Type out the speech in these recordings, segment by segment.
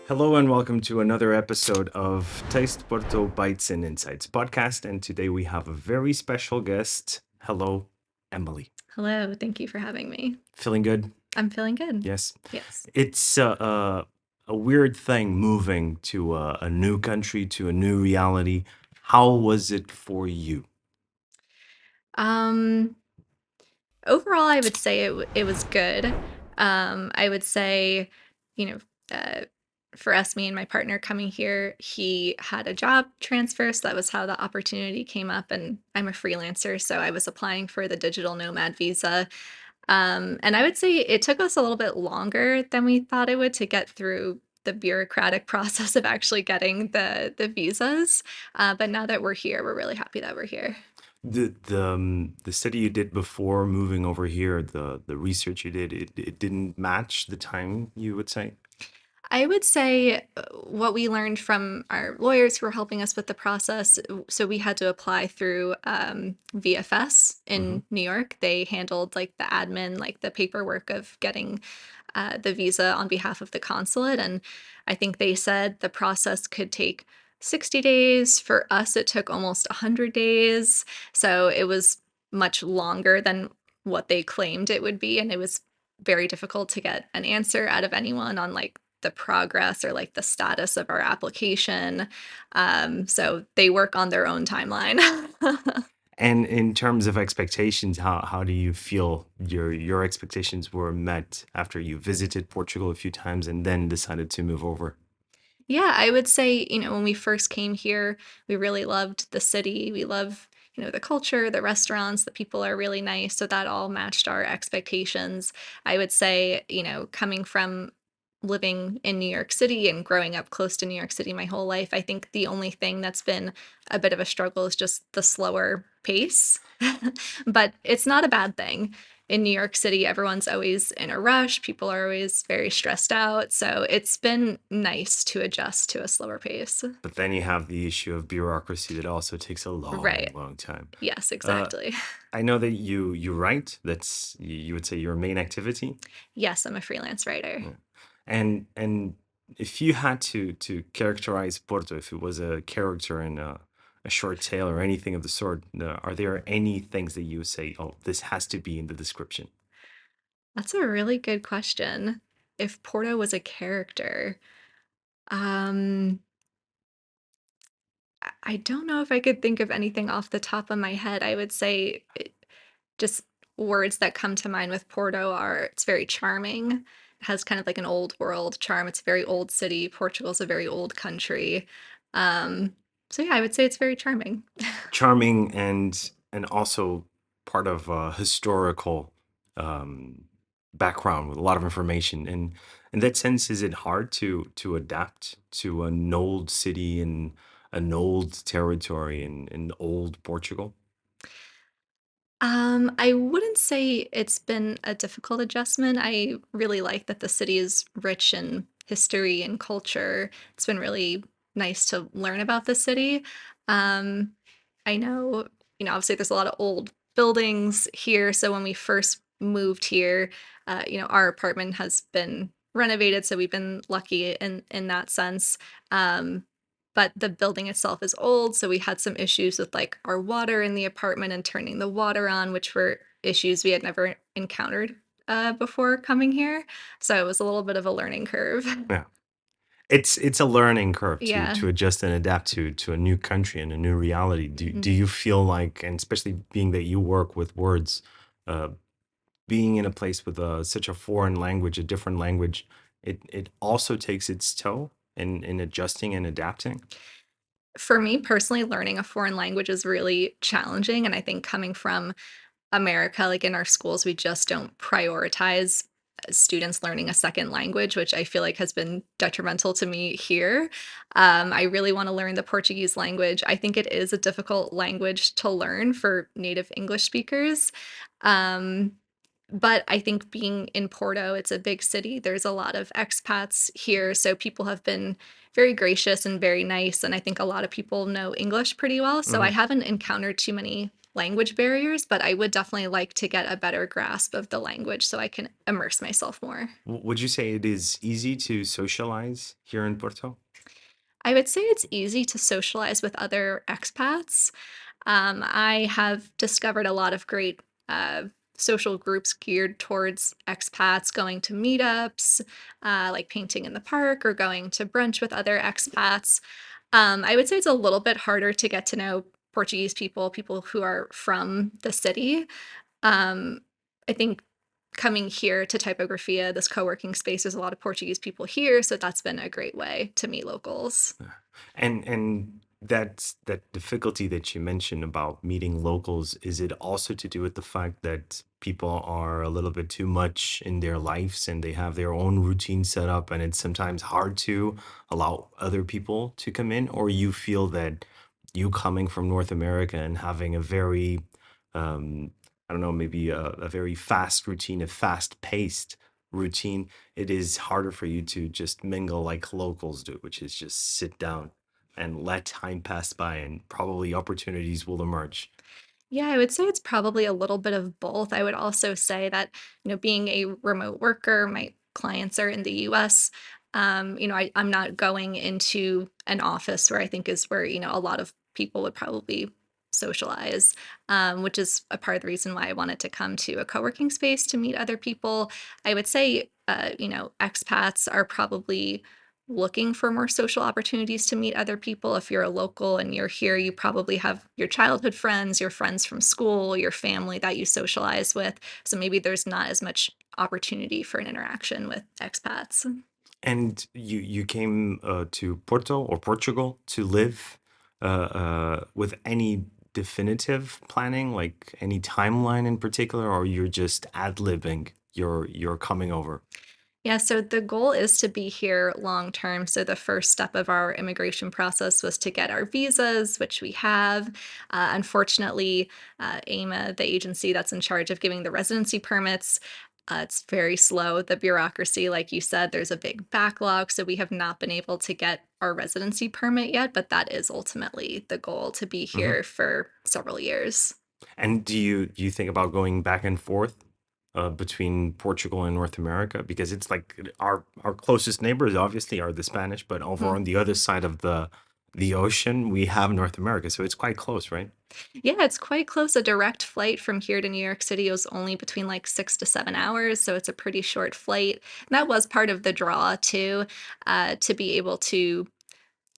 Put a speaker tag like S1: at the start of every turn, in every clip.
S1: Hello and welcome to another episode of Taste Porto Bites Insights Podcast. And today we have a very special guest. Hello, Emily.
S2: Hello, thank you for having me.
S1: Feeling good?
S2: I'm feeling good.
S1: Yes.
S2: Yes.
S1: It's a weird thing moving to a new country, to a new reality. How was it for you?
S2: Overall, I would say it was good. I would say, you know, uh, for us, me and my partner coming here, he had a job transfer, so that was how the opportunity came up. And I'm a freelancer, so I was applying for the digital nomad visa. And I would say it took us a little bit longer than we thought it would to get through the bureaucratic process of actually getting the visas. But now that we're here, we're really happy that we're here.
S1: The study you did before moving over here, the research you did, it didn't match the time, you would say?
S2: I would say what we learned from our lawyers who were helping us with the process. So we had to apply through VFS
S1: Mm-hmm.
S2: in New York. They handled like the admin, like the paperwork of getting the visa on behalf of the consulate. And I think they said the process could take 60 days. For us, it took almost 100 days. So it was much longer than what they claimed it would be. And it was very difficult to get an answer out of anyone on like the progress or like the status of our application. So they work on their own timeline.
S1: And in terms of expectations, how do you feel your expectations were met after you visited Portugal a few times and then decided to move over?
S2: Yeah, I would say, when we first came here, we really loved the city. We love, the culture, the restaurants, the people are really nice. So that all matched our expectations. I would say, coming from living in New York City and growing up close to New York City my whole life, I think the only thing that's been a bit of a struggle is just the slower pace. But it's not a bad thing. In New York City, everyone's always in a rush. People are always very stressed out. So it's been nice to adjust to a slower pace.
S1: But then you have the issue of bureaucracy that also takes a long,
S2: Right.
S1: long time.
S2: Yes,
S1: Uh,
S2: exactly.
S1: I know that you write. That's you would say your main activity.
S2: Yes, I'm a freelance writer.
S1: Yeah. And if you had to characterize Porto, if it was a character in a short tale or anything of the sort, are there any things that you would say, oh, this has to be in the description?
S2: That's a really good question. If Porto was a character, um, I don't know if I could think of anything off the top of my head. I would say just words that come to mind with Porto are it's very charming. It has kind of like an old world charm. It's a very old city. Portugal's a very old country. Um, so yeah, I would say it's very charming.
S1: Charming and also part of a historical um, background with a lot of information. And in that sense, is it hard to adapt to an old city and an old territory in old Portugal?
S2: I wouldn't say it's been a difficult adjustment. I really like that the city is rich in history and culture. It's been really nice to learn about the city. Um, I know, obviously there's a lot of old buildings here. So when we first moved here, our apartment has been renovated, so we've been lucky in that sense. Um, but the building itself is old, so we had some issues with like our water in the apartment and turning the water on, which were issues we had never encountered before coming here. So it was a little bit of a learning curve.
S1: Yeah. It's a learning curve to
S2: Yeah.
S1: to adjust and adapt to a new country and a new reality. Do
S2: Mhm.
S1: you feel like, and especially being that you work with words, uh, being in a place with such a foreign language, a different language, it also takes its toll in adjusting and adapting?
S2: For me personally, learning a foreign language is really challenging. And I think coming from America, like in our schools, we just don't prioritize students learning a second language, which I feel like has been detrimental to me here. I really want to learn the Portuguese language. I think it is a difficult language to learn for native English speakers. Um, But I think being in Porto, it's a big city, there's a lot of expats here, so people have been very gracious and very nice, and I think a lot of people know English pretty well, so I
S1: Mhm.
S2: haven't encountered too many language barriers, but I would definitely like to get a better grasp of the language so I can immerse myself more.
S1: Would you say it is easy to socialize here in Porto?
S2: I would say it's easy to socialize with other expats. I have discovered a lot of great social groups geared towards expats, going to meetups, like painting in the park or going to brunch with other expats. I would say it's a little bit harder to get to know Portuguese people, people who are from the city. Um, I think coming here to Typografia, this co-working space, there's a lot of Portuguese people here, so that's been a great way to meet locals.
S1: And that's that difficulty that you mentioned about meeting locals, is it also to do with the fact that people are a little bit too much in their lives and they have their own routine set up and it's sometimes hard to allow other people to come in? Or you feel that you coming from North America and having a very um I don't know, maybe a very fast routine, a fast paced routine, it is harder for you to just mingle like locals do, which is just sit down and let time pass by and probably opportunities will emerge.
S2: Yeah, I would say it's probably a little bit of both. I would also say that, being a remote worker, my clients are in the US. I'm not going into an office where I think is where, a lot of people would probably socialize, which is a part of the reason why I wanted to come to a co-working space to meet other people. I would say, expats are probably looking for more social opportunities to meet other people. If you're a local and you're here, you probably have your childhood friends, your friends from school, your family that you socialize with. So maybe there's not as much opportunity for an interaction with expats.
S1: And you came to Porto or Portugal to live with any definitive planning, like any timeline in particular, or you're just ad-libbing your coming over?
S2: Yeah, so the goal is to be here long term. So the first step of our immigration process was to get our visas, which we have. Unfortunately, AMA, the agency that's in charge of giving the residency permits, it's very slow. The bureaucracy, like you said, there's a big backlog. So we have not been able to get our residency permit yet, but that is ultimately the goal to be
S1: Mhm.
S2: here for several years.
S1: And do you think about going back and forth between Portugal and North America? Because it's like our closest neighbors obviously are the Spanish, but over
S2: Mhm.
S1: on the other side of the ocean, we have North America, so it's quite close, right?
S2: Yeah, it's quite close. A direct flight from here to New York City was only between like 6 to 7 hours, so it's a pretty short flight. And that was part of the draw too, to be able to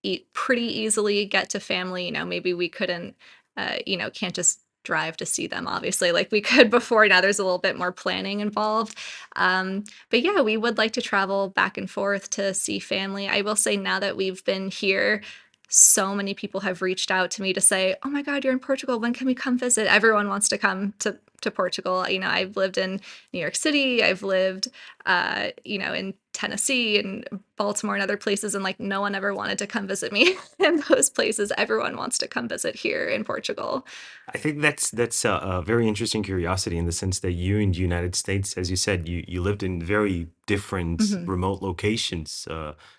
S2: eat pretty easily, get to family. Maybe we couldn't, can't just drive to see them, obviously, like we could before. Now there's a little bit more planning involved. But yeah, we would like to travel back and forth to see family. I will say now that we've been here, so many people have reached out to me to say, "Oh my God, you're in Portugal. When can we come visit?" Everyone wants to come to Portugal. I've lived in New York City. I've lived, in Tennessee and Baltimore and other places, and like no one ever wanted to come visit me in those places. Everyone wants to come visit here in Portugal.
S1: I think that's a very interesting curiosity in the sense that you in the United States, as you said, you lived in very different
S2: Mhm.
S1: remote locations,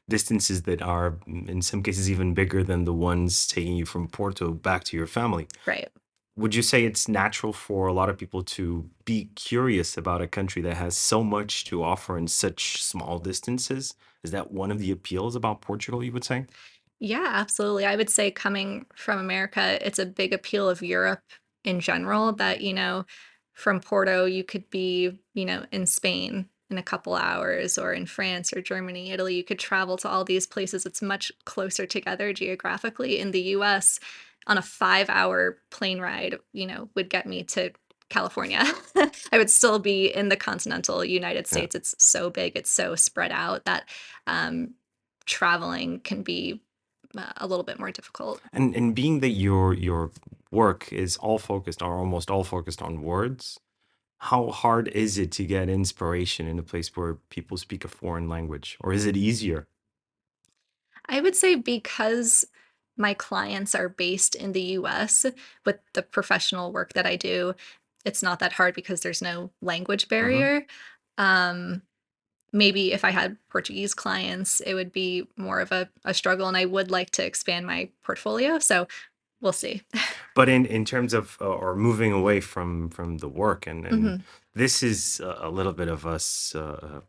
S1: distances that are in some cases even bigger than the ones taking you from Porto back to your family.
S2: Right.
S1: Would you say it's natural for a lot of people to be curious about a country that has so much to offer in such small distances? Is that one of the appeals about Portugal, you would say?
S2: Yeah, absolutely. I would say coming from America, it's a big appeal of Europe in general that, from Porto, you could be, in Spain in a couple hours or in France or Germany, Italy. You could travel to all these places. It's much closer together geographically. In the US, on a 5 hour plane ride, would get me to California. I would still be in the continental United
S1: Yeah.
S2: States. It's so big, it's so spread out that um, traveling can be a little bit more difficult.
S1: And being that your work is all focused or almost all focused on words, how hard is it to get inspiration in a place where people speak a foreign language? Or is it easier?
S2: I would say because my clients are based in the US with the professional work that I do, it's not that hard because there's no language
S1: Hmm.
S2: barrier. Um, Maybe if I had Portuguese clients, it would be more of a struggle, and I would like to expand my portfolio, so we'll see.
S1: But in terms of or moving away from the work, and
S2: Mhm.
S1: this is a little bit of us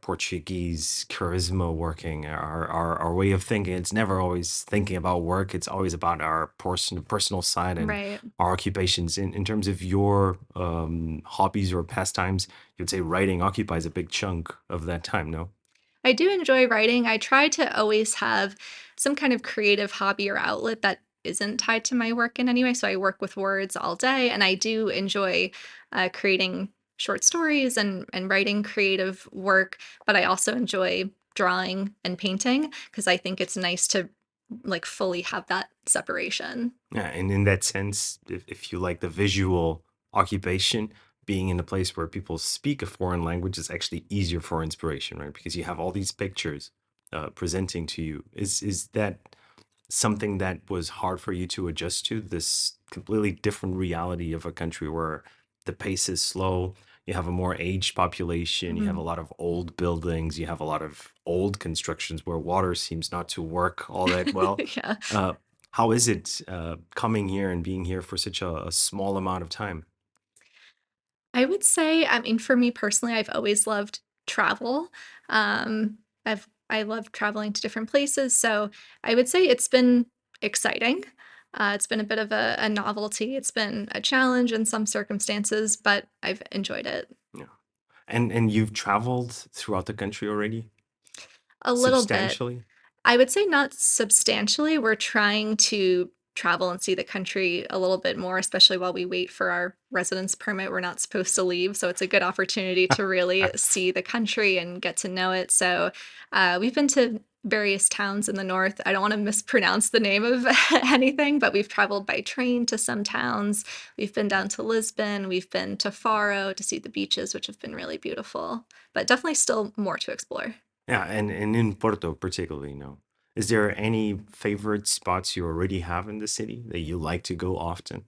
S1: Portuguese charisma working our way of thinking. It's never always thinking about work. It's always about our personal side and
S2: Right.
S1: our occupations. In terms of your hobbies or pastimes, you'd say writing occupies a big chunk of that time. No.
S2: I do enjoy writing. I try to always have some kind of creative hobby or outlet that isn't tied to my work in any way. So I work with words all day, and I do enjoy creating short stories and writing creative work. But I also enjoy drawing and painting because I think it's nice to like fully have that separation.
S1: Yeah, and in that sense, if you like the visual occupation, being in a place where people speak a foreign language is actually easier for inspiration, right? Because you have all these pictures presenting to you. Is that something that was hard for you to adjust to? This completely different reality of a country where the pace is slow. You have a more aged population. You have a
S2: Mhm.
S1: lot of old buildings. You have a lot of old constructions where water seems not to work all that well.
S2: Yeah.
S1: Uh, how is it coming here and being here for such a small amount of time?
S2: I would say, I mean, for me personally, I've always loved travel. I love traveling to different places, so I would say it's been exciting. It's been a bit of a novelty. It's been a challenge in some circumstances, but I've enjoyed it
S1: Yeah, and you've traveled throughout the country already
S2: a little bit.
S1: substantially.
S2: I would say not substantially. We're trying to travel and see the country a little bit more, especially while we wait for our residence permit. We're not supposed to leave, so it's a good opportunity to really see the country and get to know it. So, we've been to various towns in the north. I don't want to mispronounce the name of anything, but we've traveled by train to some towns. We've been down to Lisbon. We've been to Faro to see the beaches, which have been really beautiful. But definitely still more to explore.
S1: Yeah, and in Porto particularly, is there any favorite spots you already have in the city that you like to go often?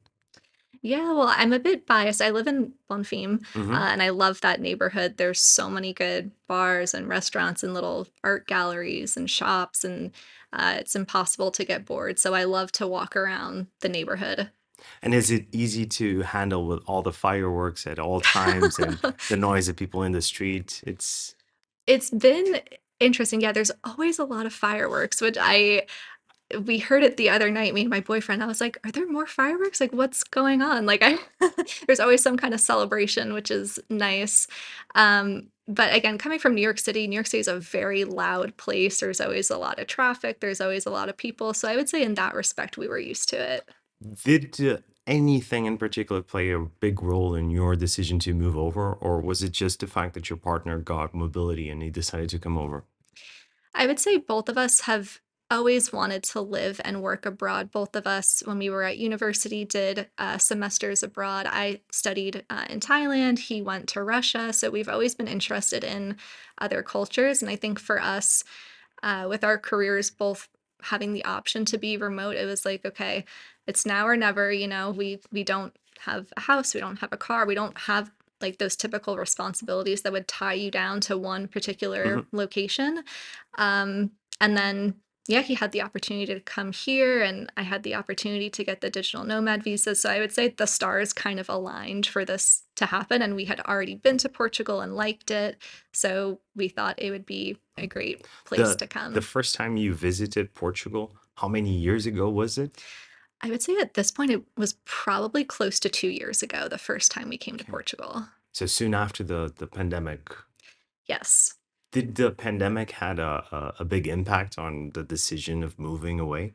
S2: Yeah, well, I'm a bit biased. I live in Bonfim,
S1: Hmm.
S2: and I love that neighborhood. There's so many good bars and restaurants and little art galleries and shops, and it's impossible to get bored. So I love to walk around the neighborhood.
S1: And is it easy to handle with all the fireworks at all times and the noise of people in the street? It's
S2: It's been interesting. Yeah, there's always a lot of fireworks, which I we heard it the other night, me and my boyfriend. I was like, "Are there more fireworks? Like, what's going on?" Like, I there's always some kind of celebration, which is nice. But again, coming from New York City is a very loud place. There's always a lot of traffic. There's always a lot of people. So I would say in that respect, we were used to it.
S1: did anything in particular play a big role in your decision to move over, or was it just the fact that your partner got mobility and he decided to come over?
S2: I would say both of us have always wanted to live and work abroad. Both of us, when we were at university, did semesters abroad. I studied in Thailand, he went to Russia. So we've always been interested in other cultures. And I think for us, with our careers both having the option to be remote, it was like, okay, it's now or never. We don't have a house, we don't have a car, we don't have like those typical responsibilities that would tie you down to one particular
S1: Hmm.
S2: location. And then, yeah, he had the opportunity to come here, and I had the opportunity to get the digital nomad visa. So I would say the stars kind of aligned for this to happen. And we had already been to Portugal and liked it. So we thought it would be a great place
S1: The
S2: to
S1: the
S2: come.
S1: first time you visited Portugal, how many years ago was it?
S2: I would say at this point, it was probably close to 2 years ago, the first time we came to
S1: Okay.
S2: Portugal.
S1: So soon after the pandemic.
S2: Yes.
S1: Did the pandemic had a big impact on the decision of moving away?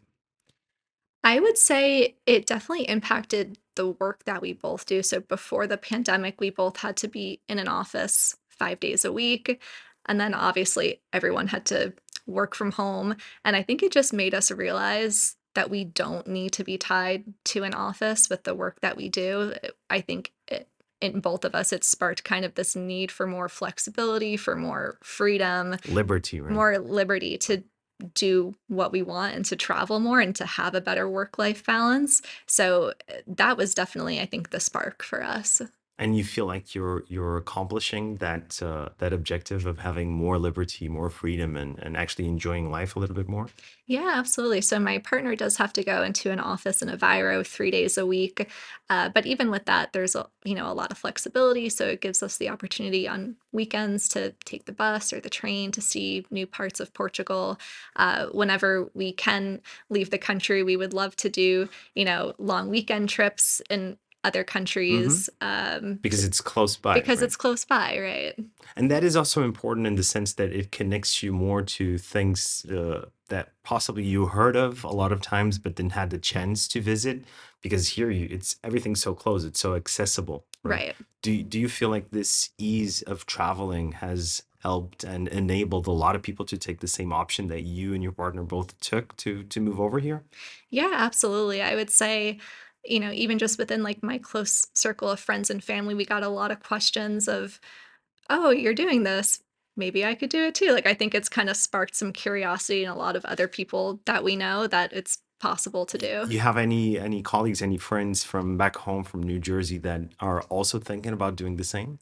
S2: I would say it definitely impacted the work that we both do. So before the pandemic, we both had to be in an office 5 days a week. And then obviously everyone had to work from home. And I think it just made us realize that we don't need to be tied to an office with the work that we do. I think in both of us, it sparked kind of this need for more flexibility, for more freedom,
S1: Liberty, right?
S2: more liberty to do what we want and to travel more and to have a better work-life balance. So, that was definitely, I think, the spark for us.
S1: And you feel like you're accomplishing that objective of having more liberty, more freedom, and actually enjoying life a little bit more?
S2: Yeah, absolutely. So my partner does have to go into an office in a Viro 3 days a week, but even with that, there's a lot of flexibility. So it gives us the opportunity on weekends to take the bus or the train to see new parts of Portugal. Whenever we can leave the country, we would love to do long weekend trips in other
S1: Hmm.
S2: countries,
S1: Because it's close by,
S2: because
S1: right?
S2: it's close by, right?
S1: And that is also important in the sense that it connects you more to things that possibly you heard of a lot of times, but then had the chance to visit. Because here, it's everything's so close, it's so accessible, right?
S2: Right.
S1: Do you feel like this ease of traveling has helped and enabled a lot of people to take the same option that you and your partner both took to move over here?
S2: Yeah, absolutely. I would say, even just within like my close circle of friends and family, we got a lot of questions of, "Oh, you're doing this. Maybe I could do it too." Like I think it's kind of sparked some curiosity in a lot of other people that we know that it's possible to do.
S1: You have any colleagues, any friends from back home from New Jersey that are also thinking about doing the same?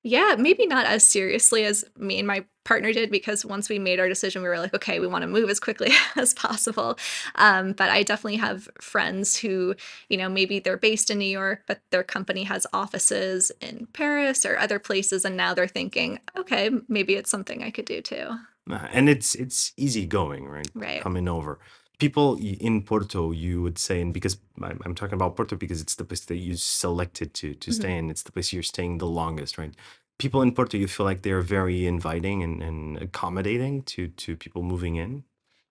S2: Yeah, maybe not as seriously as me and my partner did because once we made our decision, we were like, okay, we want to move as quickly as possible. But I definitely have friends who, maybe they're based in New York, but their company has offices in Paris or other places. And now they're thinking, okay, maybe it's something I could do too.
S1: And it's easy going, right?
S2: Right.
S1: Coming over. People in Porto, you would say, and because I'm talking about Porto because it's the place that you selected to
S2: Mhm.
S1: stay in, it's the place you're staying the longest, right? People in Porto, you feel like they're very inviting and accommodating to people moving in.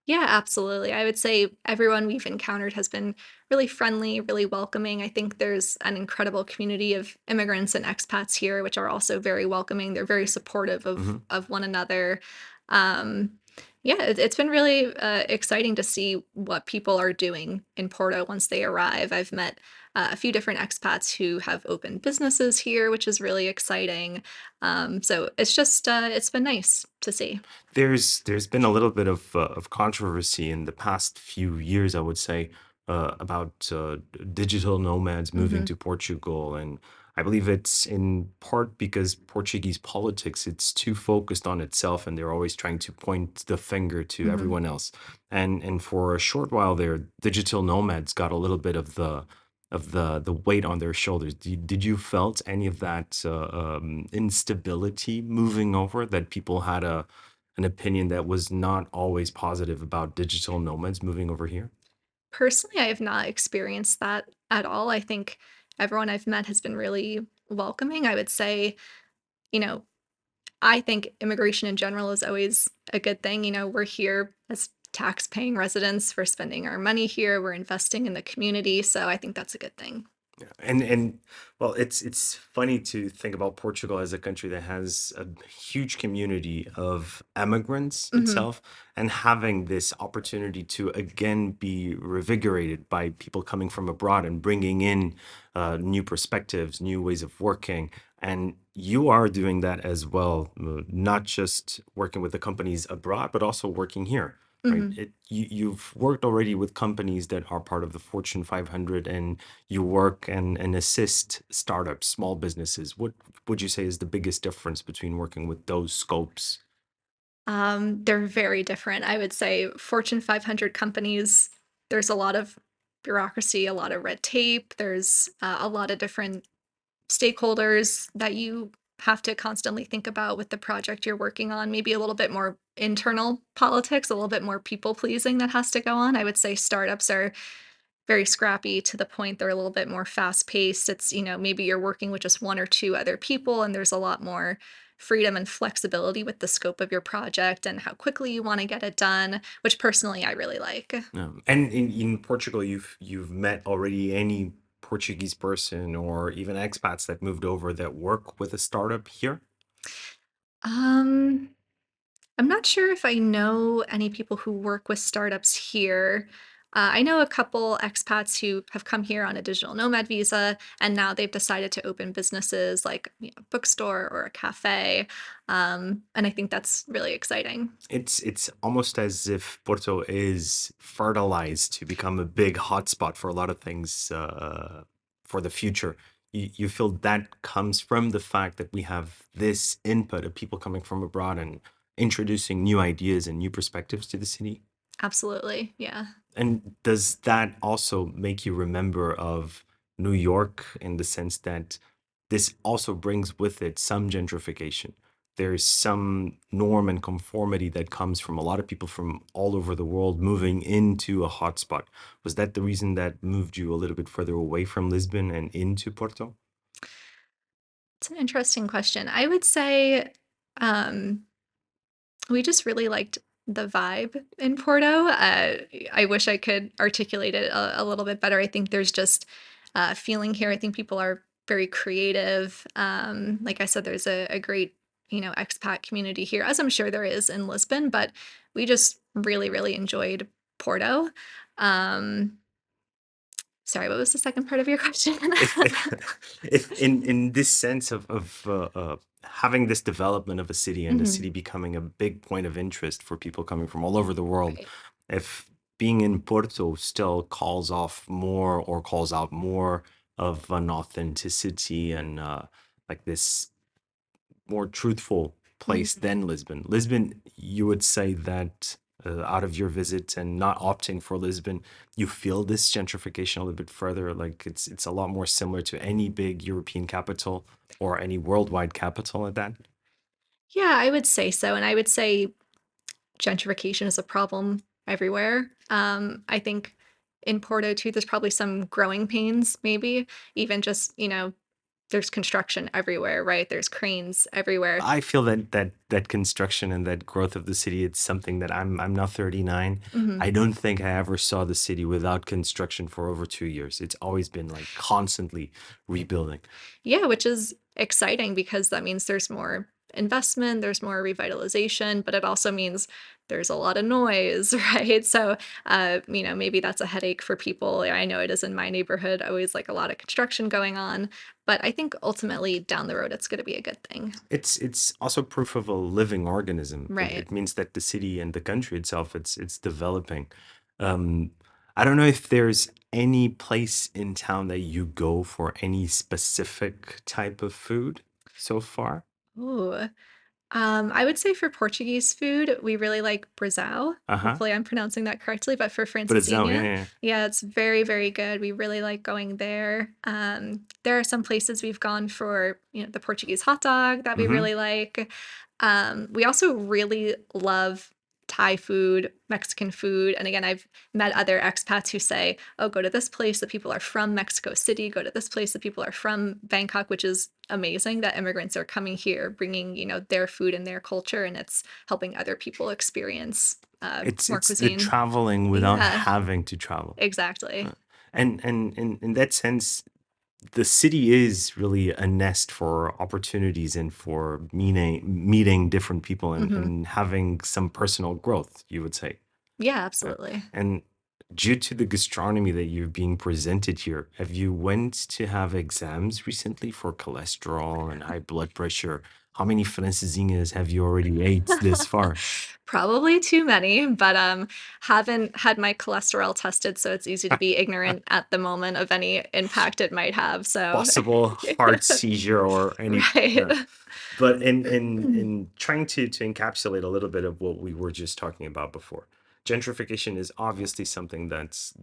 S2: Yeah, absolutely. I would say everyone we've encountered has been really friendly, really welcoming. I think there's an incredible community of immigrants and expats here, which are also very welcoming. They're very supportive of
S1: Hmm.
S2: of one another. Um, yeah, it's been really exciting to see what people are doing in Porto once they arrive. I've met a few different expats who have opened businesses here, which is really exciting. So it's been nice to see.
S1: There's been a little bit of controversy in the past few years, I would say, about digital nomads moving
S2: Hmm.
S1: to Portugal, and I believe it's in part because Portuguese politics it's too focused on itself, and they're always trying to point the finger to
S2: Hmm.
S1: everyone else. And for a short while there, digital nomads got a little bit of the weight on their shoulders. Did you felt any of that instability moving over that people had an opinion that was not always positive about digital nomads moving over here?
S2: Personally, I have not experienced that at all. I think everyone I've met has been really welcoming. I would say, you know, I think immigration in general is always a good thing. We're here as tax paying residents, we're spending our money here, we're investing in the community. So I think that's a good thing.
S1: Yeah, and well, it's funny to think about Portugal as a country that has a huge community of immigrants
S2: Hmm.
S1: itself, and having this opportunity to again be revigorated by people coming from abroad and bringing in new perspectives, new ways of working. And you are doing that as well, not just working with the companies abroad, but also working here. Right.
S2: Hmm.
S1: You've worked already with companies that are part of the Fortune 500, and you work and assist startups, small businesses. What would you say is the biggest difference between working with those scopes?
S2: They're very different. I would say Fortune 500 companies, there's a lot of bureaucracy, a lot of red tape, there's a lot of different stakeholders that you have to constantly think about with the project you're working on, maybe a little bit more internal politics, a little bit more people pleasing that has to go on. I would say startups are very scrappy to the point they're a little bit more fast paced. It's, maybe you're working with just one or two other people, and there's a lot more freedom and flexibility with the scope of your project and how quickly you want to get it done, which personally I really like.
S1: And in Portugal, you've met already any Portuguese person or even expats that moved over that work with a startup here?
S2: Um, I'm not sure if I know any people who work with startups here. I know a couple expats who have come here on a digital nomad visa, and now they've decided to open businesses like a bookstore or a cafe. And I think that's really exciting.
S1: It's almost as if Porto is fertilized to become a big hotspot for a lot of things for the future. You feel that comes from the fact that we have this input of people coming from abroad and introducing new ideas and new perspectives to the city?
S2: Absolutely. Yeah.
S1: And does that also make you remember of New York in the sense that this also brings with it some gentrification? There's some norm and conformity that comes from a lot of people from all over the world moving into a hotspot. Was that the reason that moved you a little bit further away from Lisbon and into Porto?
S2: It's an interesting question. I would say um, we just really liked the vibe in Porto. I wish I could articulate it a little bit better. I think there's just a feeling here. I think people are very creative. Like I said, there's a great, expat community here, as I'm sure there is in Lisbon, but we just really, really enjoyed Porto. Um, Sorry, what was the second part of your question?
S1: if if in this sense of having this development of a city and the
S2: Mhm.
S1: city becoming a big point of interest for people coming from all over the world,
S2: Right.
S1: if being in Porto still calls off more or calls out more of an authenticity and like this more truthful place
S2: Mhm.
S1: than Lisbon. Lisbon, you would say that out of your visit and not opting for Lisbon, you feel this gentrification a little bit further. Like it's a lot more similar to any big European capital or any worldwide capital at that.
S2: Yeah, I would say so, and I would say gentrification is a problem everywhere. I think in Porto too, there's probably some growing pains, maybe even just there's construction everywhere, right? There's cranes everywhere.
S1: I feel that construction and that growth of the city, it's something that I'm now 39.
S2: Mhm.
S1: I don't think I ever saw the city without construction for over 2 years. It's always been like constantly rebuilding.
S2: Yeah, which is exciting because that means there's more investment, there's more revitalization, but it also means there's a lot of noise, right? So, maybe that's a headache for people. I know it is in my neighborhood, always like a lot of construction going on, but I think ultimately down the road, it's going to be a good thing.
S1: It's also proof of a living organism. It,
S2: Right.
S1: it means that the city and the country itself, it's developing. Um, I don't know if there's any place in town that you go for any specific type of food so far.
S2: Ooh. I would say for Portuguese food, we really like brasão.
S1: Uh-huh.
S2: Hopefully, I'm pronouncing that correctly, but for
S1: Brazil, yeah,
S2: francesinha,
S1: yeah.
S2: yeah, it's very, very good. We really like going there. There are some places we've gone for, the Portuguese hot dog that we
S1: Mm-hmm.
S2: really like. We also really love Thai food, Mexican food, and again, I've met other expats who say, "Oh, go to this place. The people are from Mexico City. Go to this place. The people are from Bangkok," which is amazing that immigrants are coming here, bringing their food and their culture, and it's helping other people experience more
S1: It's the
S2: cuisine.
S1: traveling without
S2: Yeah,
S1: having to travel.
S2: exactly.
S1: Uh, and in that sense, the city is really a nest for opportunities and for meeting different people
S2: Hmm.
S1: and having some personal growth, you would say.
S2: Yeah,
S1: Uh,
S2: absolutely.
S1: and due to the gastronomy that you're being presented here, have you went to have exams recently for cholesterol and high blood pressure? How many francesinhas have you already ate this far?
S2: Probably too many, but haven't had my cholesterol tested, so it's easy to be ignorant at the moment of any impact it might have. So,
S1: Possible heart seizure or any
S2: right.
S1: but in trying to encapsulate a little bit of what we were just talking about before, gentrification is obviously something that's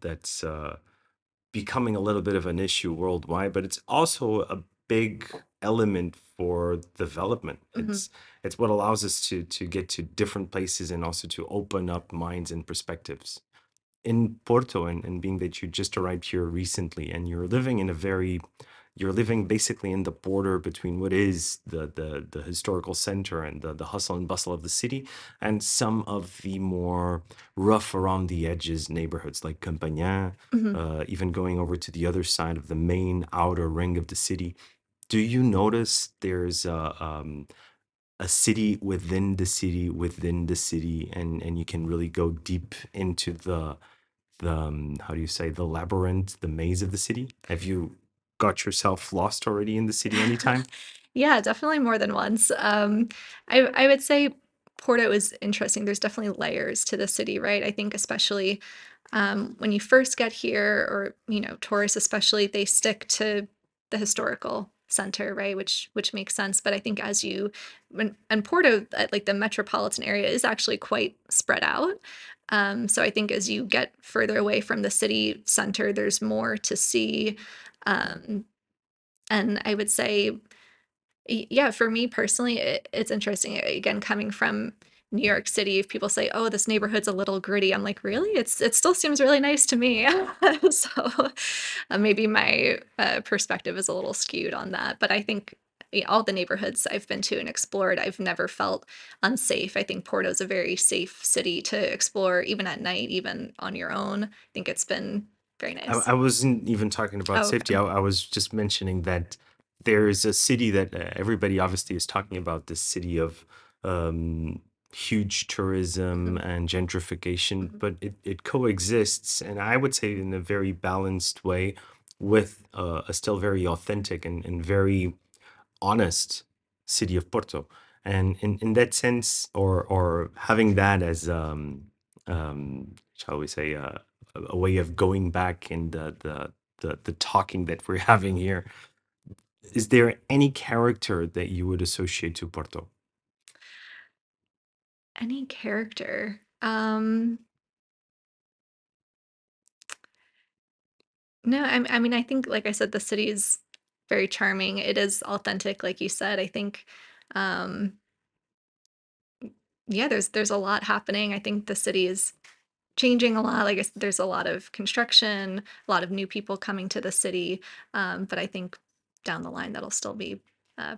S1: becoming a little bit of an issue worldwide, but it's also a big element for development.
S2: Mhm.
S1: It's what allows us to get to different places and also to open up minds and perspectives in Porto, and being that you just arrived here recently and you're living basically in the border between what is the historical center and the hustle and bustle of the city and some of the more rough around the edges neighborhoods like Campanhã,
S2: Mhm.
S1: even going over to the other side of the main outer ring of the city. Do you notice there's a city within the city within the city, and you can really go deep into the how do you say, the labyrinth, the maze of the city? Have you got yourself lost already in the city anytime?
S2: Yeah, definitely more than once. I would say Porto is interesting. There's definitely layers to the city, right? I think especially when you first get here, or tourists especially, they stick to the historical center, right? Which makes sense. But I think as you and Porto, like the metropolitan area, is actually quite spread out. So I think as you get further away from the city center, there's more to see. Um, and I would say, yeah, for me personally, it's interesting. Again, coming from New York City, if people say, "Oh, this neighborhood's a little gritty," I'm like, "Really? It still seems really nice to me." So maybe my perspective is a little skewed on that. But I think all the neighborhoods I've been to and explored, I've never felt unsafe. I think Porto's a very safe city to explore, even at night, even on your own. I think it's been very nice.
S1: I wasn't even talking about
S2: Oh,
S1: safety.
S2: okay.
S1: I was just mentioning that there's a city that everybody obviously is talking about, this city of um, huge tourism
S2: Mhm,
S1: and gentrification,
S2: mhm,
S1: but it coexists, and I would say in a very balanced way with a still very authentic and very honest city of Porto. And in that sense, or having that as shall we say, a way of going back in the talking that we're having here, is there any character that you would associate to Porto?
S2: any character? No, I mean, I think, like I said, the city is very charming. It is authentic, like you said. I think, um, yeah, there's a lot happening. I think the city is changing a lot. Like, there's a lot of construction, a lot of new people coming to the city. But I think down the line, that'll still be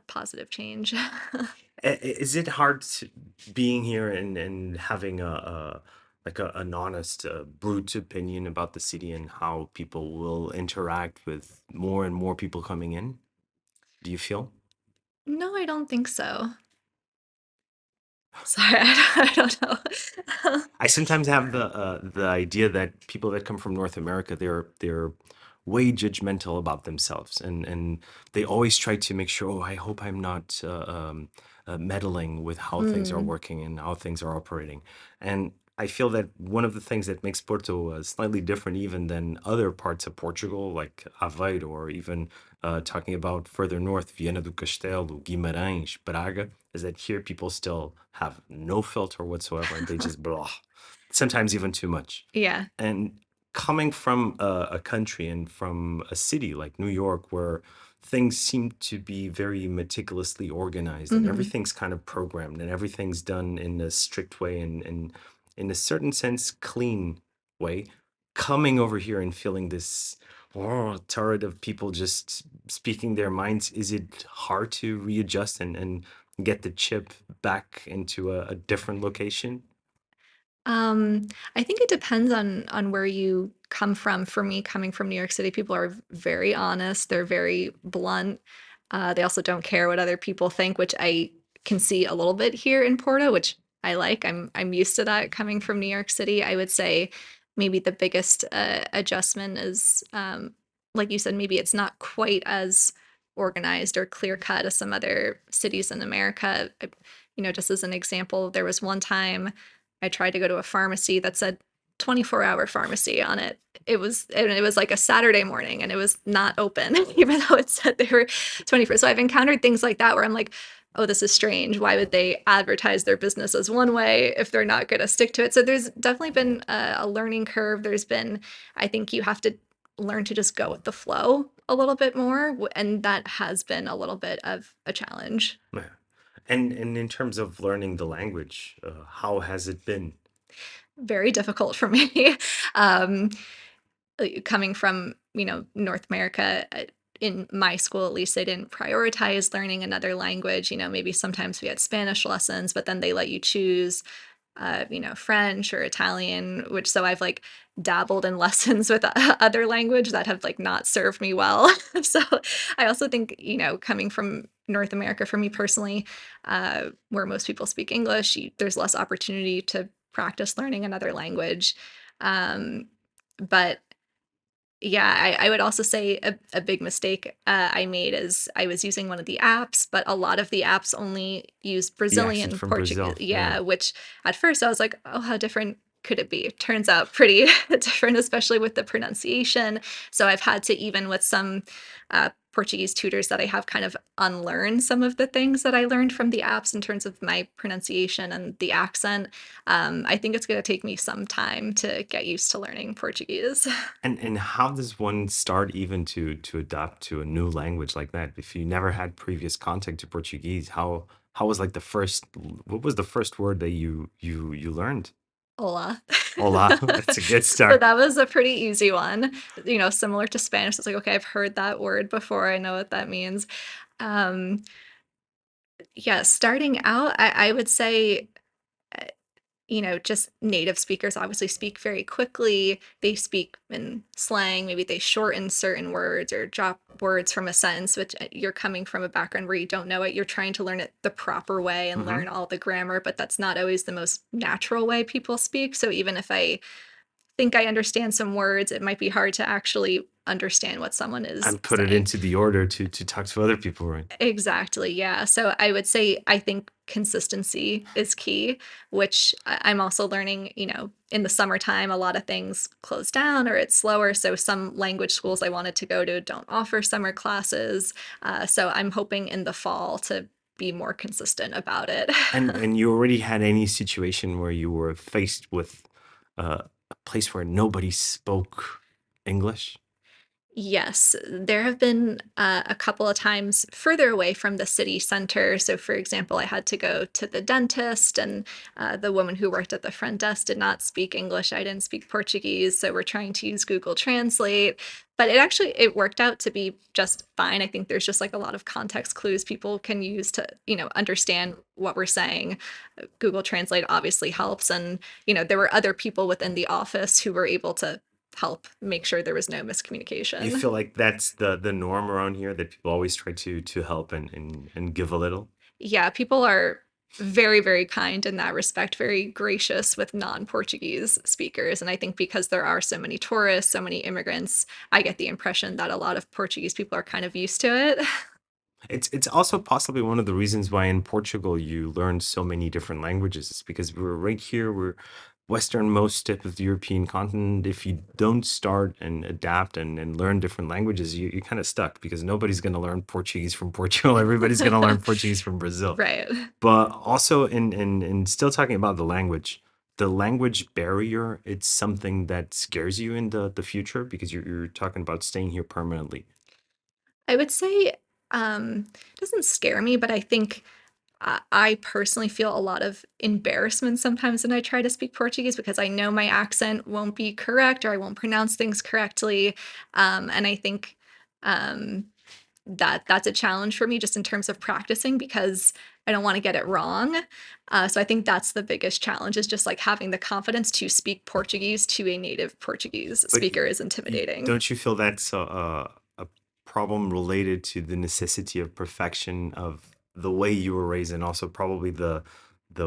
S2: positive change.
S1: Is it hard being here and having a like an honest, brute opinion about the city and how people will interact with more and more people coming in? Do you feel?
S2: No, I don't think so. Sorry, I don't know.
S1: I sometimes have the idea that people that come from North America, they're way judgmental about themselves, and they always try to make sure. Oh, I hope I'm not meddling with how things are
S2: Mm,
S1: working and how things are operating. And I feel that one of the things that makes Porto slightly different, even than other parts of Portugal, like Aveiro, or even talking about further north, Viana do Castelo, Guimarães, Braga, is that here people still have no filter whatsoever, and they just blah, sometimes even too much.
S2: yeah.
S1: And coming from a country and from a city like New York, where things seem to be very meticulously organized and
S2: Hmm.
S1: everything's kind of programmed and everything's done in a strict way and in a certain sense clean way, coming over here and feeling this torrent of people just speaking their minds, is it hard to readjust and get the chip back into a different location?
S2: I think it depends on where you come from. For me, coming from New York City, people are very honest. They're very blunt. They also don't care what other people think, which I can see a little bit here in Porto, which I like. I'm used to that coming from New York City. I would say maybe the biggest adjustment is, like you said, maybe it's not quite as organized or clear cut as some other cities in America. Just as an example, there was one time I tried to go to a pharmacy that said 24-hour pharmacy on it. It was like a Saturday morning and it was not open, even though it said they were 24. So I've encountered things like that where I'm like, oh, this is strange. Why would they advertise their business as one way if they're not going to stick to it? So there's definitely been a learning curve. I think you have to learn to just go with the flow a little bit more. And that has been a little bit of a challenge.
S1: Yeah. And in terms of learning the language, how has it been?
S2: Very difficult for me. um, Coming from North America, in my school at least, they didn't prioritize learning another language. Maybe sometimes we had Spanish lessons, but then they let you choose French or Italian, which so I've like dabbled in lessons with other language that have like not served me well. So I also think, coming from North America, for me personally, where most people speak English, there's less opportunity to practice learning another language. Um, but yeah, I would also say a big mistake I made is I was using one of the apps, but a lot of the apps only use
S1: The accent
S2: Brazilian
S1: from
S2: Portuguese.
S1: Brazil, yeah.
S2: Yeah, which at first I was like, oh, how different could it be? Turns out pretty different, especially with the pronunciation. So I've had to, even with some Portuguese tutors that I have, kind of unlearn some of the things that I learned from the apps in terms of my pronunciation and the accent. I think it's going to take me some time to get used to learning Portuguese.
S1: And how does one start even to adapt to a new language like that? If you never had previous contact to Portuguese, how was like the first what was the first word that you learned?
S2: Hola.
S1: Hola, that's a good
S2: So
S1: start.
S2: that was a pretty easy one, similar to Spanish. It's like, okay, I've heard that word before. I know what that means. Um, yeah, starting out, I would say, uh, just native speakers obviously speak very quickly. They speak in slang. Maybe they shorten certain words or drop words from a sentence, which you're coming from a background where you don't know it. You're trying to learn it the proper way and
S1: Hmm.
S2: learn all the grammar, but that's not always the most natural way people speak. So even if I think I understand some words, it might be hard to actually understand what someone is
S1: And put it
S2: saying.
S1: into the order to talk to other people, right?
S2: Exactly, yeah. So I would say I think consistency is key, which I'm also learning, in the summertime, a lot of things close down or it's slower. So some language schools I wanted to go to don't offer summer classes. So I'm hoping in the fall to be more consistent about it.
S1: And you already had any situation where you were faced with a place where nobody spoke English?
S2: Yes, there have been a couple of times further away from the city center. So, for example, I had to go to the dentist, and the woman who worked at the front desk did not speak English. I didn't speak Portuguese, so we're trying to use Google Translate. But it worked out to be just fine. I think there's just like a lot of context clues people can use to understand what we're saying. Google Translate obviously helps, and there were other people within the office who were able to help make sure there was no
S1: You
S2: miscommunication.
S1: feel like that's the norm around here that people always try to help and give a little?
S2: Yeah, people are very, very kind in that respect, very gracious with non-Portuguese speakers. And I think because there are so many tourists, so many immigrants, I get the impression that a lot of Portuguese people are kind of used to it.
S1: It's also possibly one of the reasons why in Portugal you learn so many different languages. It's because we're right here, we're westernmost tip of the European continent. If you don't start and adapt and learn different languages, you're kind of stuck because nobody's going to learn Portuguese from Portugal. Everybody's going to learn Portuguese from Brazil.
S2: Right.
S1: But also in still talking about the language barrier, it's something that scares you in the future because you're talking about staying here permanently.
S2: I would say it doesn't scare me, but I think I personally feel a lot of embarrassment sometimes when I try to speak Portuguese because I know my accent won't be correct or I won't pronounce things correctly. And I think um, that's a challenge for me just in terms of practicing because I don't want to get it wrong. So I think that's the biggest challenge is just like having the confidence to speak Portuguese to a native Portuguese
S1: But
S2: speaker is intimidating.
S1: don't you feel that's a problem related to the necessity of perfection of the way you were raised and also probably the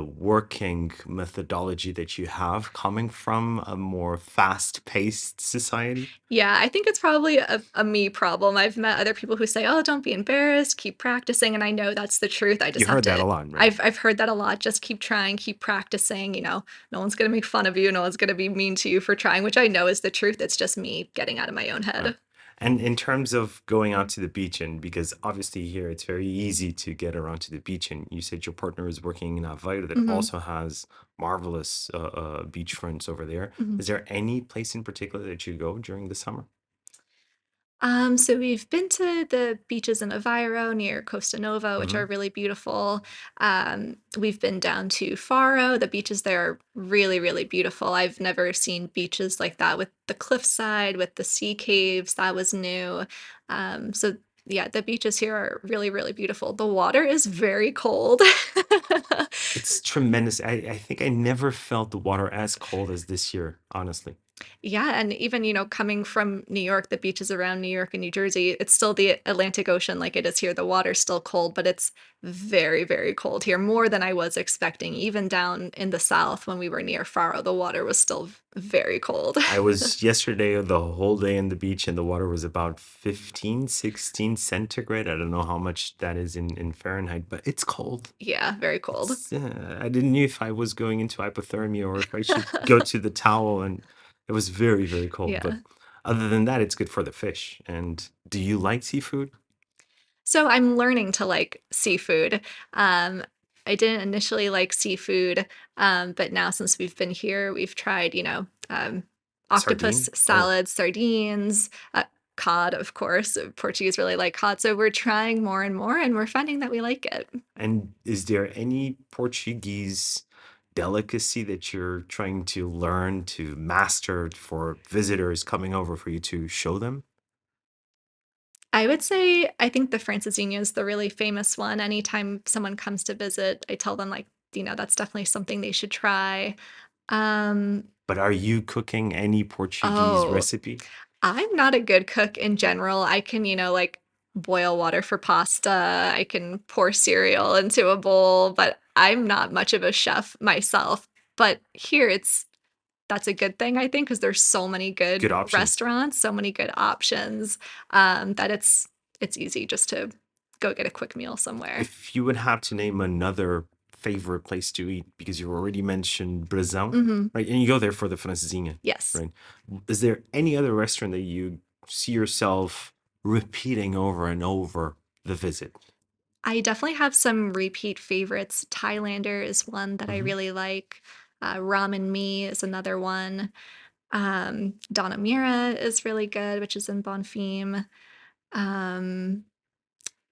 S1: working methodology that you have coming from a more fast-paced society?
S2: Yeah, I think it's probably a me problem. I've met other people who say, "Oh, don't be embarrassed, keep practicing," and I know that's the truth. I
S1: You
S2: just have
S1: heard that a
S2: to
S1: lot, right?
S2: I've heard that a lot. Just keep trying, keep practicing, no one's gonna make fun of you, no one's gonna be mean to you for trying, which I know is the truth. It's just me getting out of my own
S1: Right.
S2: head.
S1: And in terms of going out to the beach, and because obviously here it's very easy to get around to the beach, and you said your partner is working in Aveiro that
S2: Mhm,
S1: also has marvelous beach fronts over there.
S2: mhm.
S1: Is there any place in particular that you go during the summer?
S2: So we've been to the beaches in Aveiro near Costa Nova, which are
S1: Hmm.
S2: really beautiful. We've been down to Faro. The beaches there are really, really beautiful. I've never seen beaches like that with the cliffside, with the sea caves. That was new. So yeah, the beaches here are really, really beautiful. The water is very cold.
S1: It's tremendous. I think I never felt the water as cold as this year, honestly.
S2: Yeah, and even, coming from New York, the beaches around New York and New Jersey, it's still the Atlantic Ocean like it is here. The water's still cold, but it's very, very cold here, more than I was expecting. Even down in the south when we were near Faro, the water was still very cold.
S1: I was yesterday the whole day in the beach and the water was about 15, 16 centigrade. I don't know how much that is in Fahrenheit, but it's cold.
S2: Yeah, very cold.
S1: I didn't know if I was going into hypothermia or if I should go to the towel, and it was very, very cold. But
S2: Yeah.
S1: other than that, it's good for the fish. And do you like seafood?
S2: So I'm learning to like seafood. Um, I didn't initially like seafood, but now since we've been here, we've tried, octopus
S1: Sardine? Oh,
S2: salad, sardines, cod, of course. Portuguese really like cod. So we're trying more and more, and we're finding that we like it.
S1: and is there any Portuguese delicacy that you're trying to learn to master for visitors coming over for you to show them?
S2: I would say I think the francesinha is the really famous one. Anytime someone comes to visit, I tell them like, that's definitely something they should try. Um,
S1: But are you cooking any Portuguese
S2: oh,
S1: recipe?
S2: I'm not a good cook in general. I can, like boil water for pasta. I can pour cereal into a bowl, but I'm not much of a chef myself. But here that's a good thing, I think, because there's so many good
S1: Good options.
S2: restaurants, so many good options, that it's easy just to go get a quick meal somewhere.
S1: If you would have to name another favorite place to eat, because you already mentioned Brazil,
S2: Mhm.
S1: right? And you go there for the francesinha,
S2: Yes.
S1: right? Is there any other restaurant that you see yourself repeating over and over the visit?
S2: I definitely have some repeat favorites. Thailander is one that I
S1: Hmm.
S2: really like. Ramen Me is another one. Donna Mira is really good, which is in Bonfim. Um,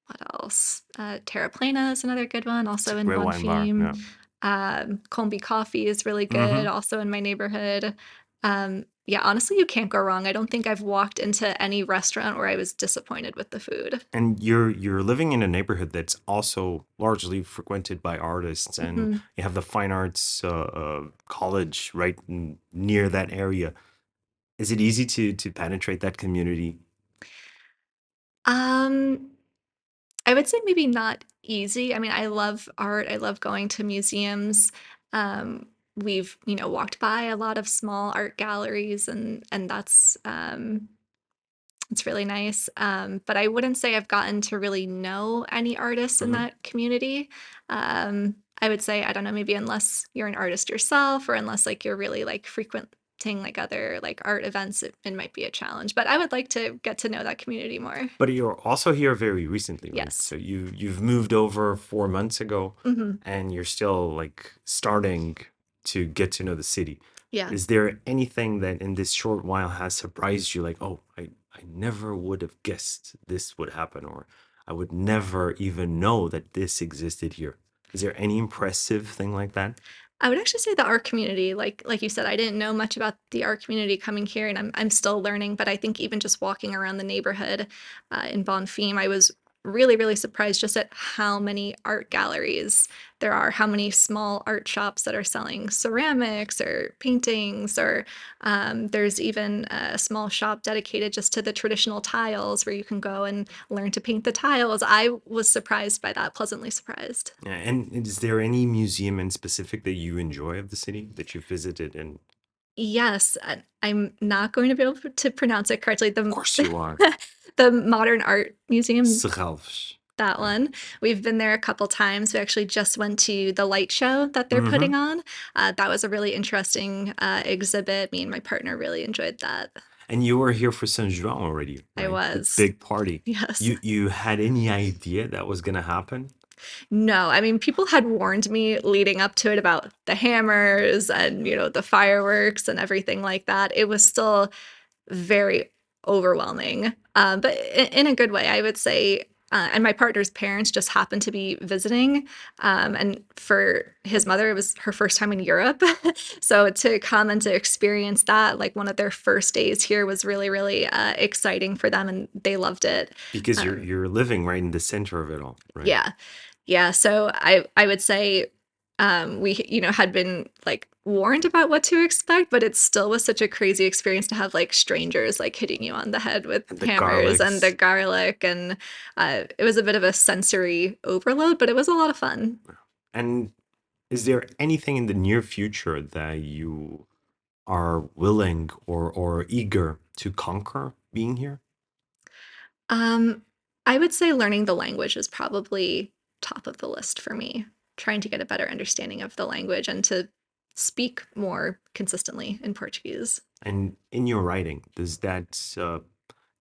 S2: what else? Terra Plana is another good one,
S1: It's a
S2: also in
S1: great wine bar.
S2: Bonfim.
S1: Yeah.
S2: Combi Coffee is really good,
S1: Hmm.
S2: also in my neighborhood. Yeah, honestly, you can't go wrong. I don't think I've walked into any restaurant where I was disappointed with the food.
S1: And you're living in a neighborhood that's also largely frequented by artists, and
S2: Mhm.
S1: you have the fine arts college right near that area. Is it easy to penetrate that community?
S2: Um, I would say maybe not easy. I mean, I love art. I love going to museums. We've, walked by a lot of small art galleries and that's it's really nice. But I wouldn't say I've gotten to really know any artists in
S1: Hmm.
S2: that community. I would say, I don't know, maybe unless you're an artist yourself or unless like you're really like frequenting like other like art events, it might be a challenge. But I would like to get to know that community more.
S1: But you're also here very recently, right?
S2: Yes.
S1: So you've moved over 4 months ago,
S2: Hmm.
S1: and you're still like starting to get to know the city.
S2: Yeah.
S1: Is there anything that in this short while has surprised you? Like, oh, I never would have guessed this would happen, or I would never even know that this existed here. Is there any impressive thing like that?
S2: I would actually say the art community, like you said, I didn't know much about the art community coming here, and I'm still learning. But I think even just walking around the neighborhood in Bonfim, I was really really surprised just at how many art galleries there are, how many small art shops that are selling ceramics or paintings, or there's even a small shop dedicated just to the traditional tiles where you can go and learn to paint the tiles. I was surprised by that, pleasantly surprised.
S1: Yeah, and is there any museum in specific that you enjoy of the city that you visited? And
S2: Yes, I'm not going to be able to pronounce it correctly.
S1: of
S2: The
S1: course you are.
S2: the Modern Art Museum,
S1: Serralves.
S2: that one. We've been there a couple times. We actually just went to the light show that they're
S1: Mm-hmm.
S2: putting on. That was a really interesting exhibit. Me and my partner really enjoyed that.
S1: And you were here for São João already,
S2: I
S1: right? The
S2: was.
S1: big party.
S2: Yes.
S1: You had any idea that was gonna happen?
S2: No, I mean, people had warned me leading up to it about the hammers and, the fireworks and everything like that. It was still very overwhelming, but in a good way, I would say. And my partner's parents just happened to be visiting, and for his mother, it was her first time in Europe. So to come and to experience that, like one of their first days here, was really, really exciting for them, and they loved it.
S1: Because
S2: Um,
S1: you're living right in the center of it all, right?
S2: yeah, yeah. So I would say We, had been like warned about what to expect, but it still was such a crazy experience to have like strangers like hitting you on the head with
S1: And the
S2: hammers and the
S1: garlics.
S2: garlic. And it was a bit of a sensory overload, but it was a lot of fun.
S1: And is there anything in the near future that you are willing or eager to conquer being here?
S2: Um, I would say learning the language is probably top of the list for me, trying to get a better understanding of the language and to speak more consistently in Portuguese.
S1: And in your writing, does that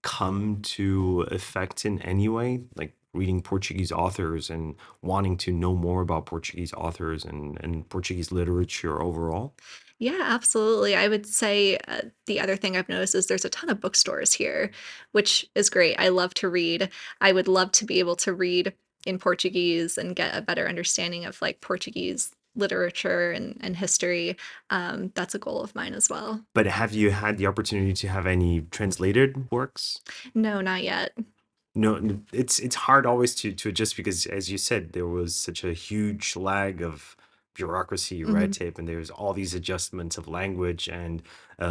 S1: come to effect in any way? Like reading Portuguese authors and wanting to know more about Portuguese authors and Portuguese literature overall?
S2: Yeah, absolutely. I would say the other thing I've noticed is there's a ton of bookstores here, which is great. I love to read. I would love to be able to read in Portuguese and get a better understanding of like Portuguese literature and history. That's a goal of mine as well.
S1: But have you had the opportunity to have any translated works?
S2: No, not yet.
S1: No, it's hard always to adjust because, as you said, there was such a huge lag of bureaucracy, red
S2: Mhm.
S1: tape, and there's all these adjustments of language and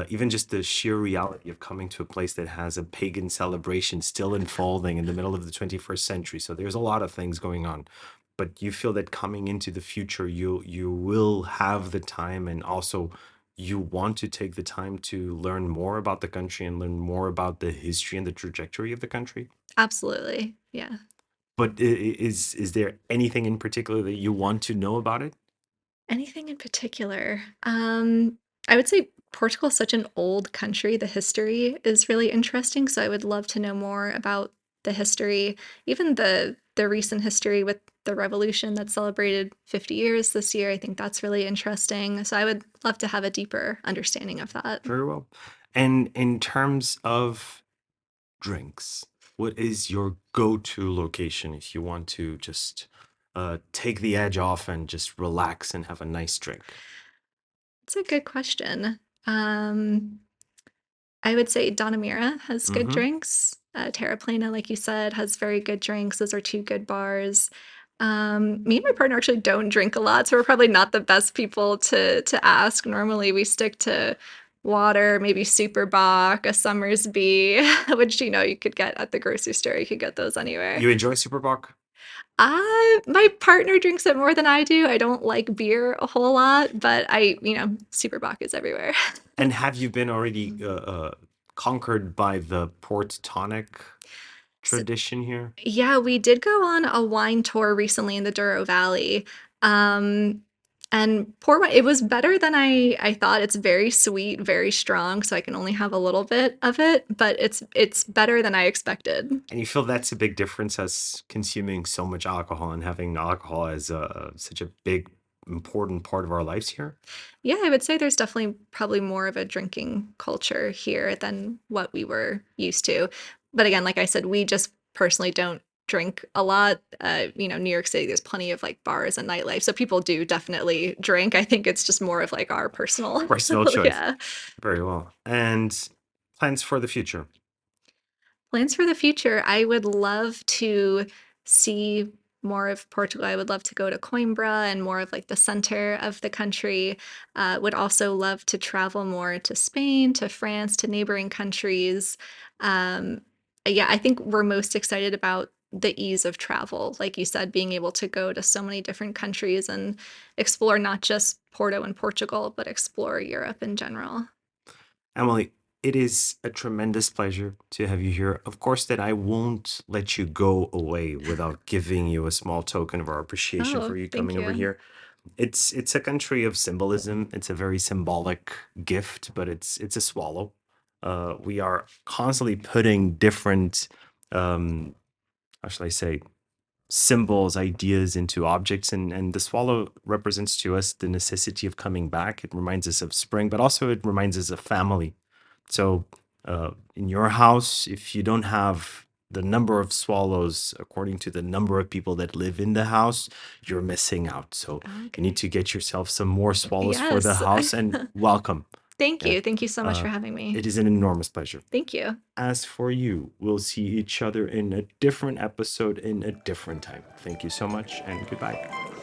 S1: even just the sheer reality of coming to a place that has a pagan celebration still unfolding in the middle of the 21st century. So there's a lot of things going on. But you feel that coming into the future, you will have the time, and also you want to take the time to learn more about the country and learn more about the history and the trajectory of the country.
S2: Absolutely. Yeah.
S1: But is there anything in particular that you want to know about it?
S2: Anything in particular? I would say Portugal is such an old country. The history is really interesting, so I would love to know more about the history, even the recent history with the revolution that celebrated 50 years this year. I think that's really interesting. So I would love to have a deeper understanding of that.
S1: Very well. And in terms of drinks, what is your go-to location if you want to just take the edge off and just relax and have a nice drink?
S2: It's a good question. Um, I would say Donamira has good
S1: Mm-hmm.
S2: drinks. Terraplana, like you said, has very good drinks. Those are two good bars. Me and my partner actually don't drink a lot, so we're probably not the best people to ask. Normally, we stick to water, maybe Super Bock, a Summersby, which you could get at the grocery store. You could get those anywhere.
S1: You enjoy Superboc?
S2: My partner drinks it more than I do. I don't like beer a whole lot, but Super Bock is everywhere.
S1: And have you been already conquered by the port tonic
S2: So,
S1: tradition here?
S2: yeah, we did go on a wine tour recently in the Douro Valley. Um, and port wine, it was better than I thought. It's very sweet, very strong, so I can only have a little bit of it, but it's better than I expected.
S1: And you feel that's a big difference as consuming so much alcohol and having alcohol as such a big, important part of our lives here?
S2: Yeah, I would say there's definitely probably more of a drinking culture here than what we were used to. But again, like I said, we just personally don't drink a lot. New York City, there's plenty of like bars and nightlife. So people do definitely drink. I think it's just more of like our personal.
S1: Personal choice.
S2: Yeah.
S1: Very well. And plans for the future.
S2: Plans for the future, I would love to see more of Portugal. I would love to go to Coimbra and more of like the center of the country. Would also love to travel more to Spain, to France, to neighboring countries. Um, yeah, I think we're most excited about the ease of travel. Like you said, being able to go to so many different countries and explore not just Porto and Portugal, but explore Europe in general.
S1: Emily, it is a tremendous pleasure to have you here. Of course, that I won't let you go away without giving you a small token of our appreciation
S2: Oh,
S1: for you
S2: thank
S1: coming over
S2: you.
S1: here. It's a country of symbolism. It's a very symbolic gift, but it's a swallow. We are constantly putting different, um, how shall I say, symbols, ideas into objects, and the swallow represents to us the necessity of coming back. It reminds us of spring, but also it reminds us of family. So, in your house, if you don't have the number of swallows according to the number of people that live in the house, you're missing out. So, you need
S2: Okay.
S1: to get yourself some more swallows for the
S2: Yes.
S1: house and welcome.
S2: Thank
S1: Yeah.
S2: you. Thank you so much
S1: Uh,
S2: for having me.
S1: it is an enormous pleasure.
S2: Thank you.
S1: As for you, we'll see each other in a different episode in a different time. Thank you so much and goodbye.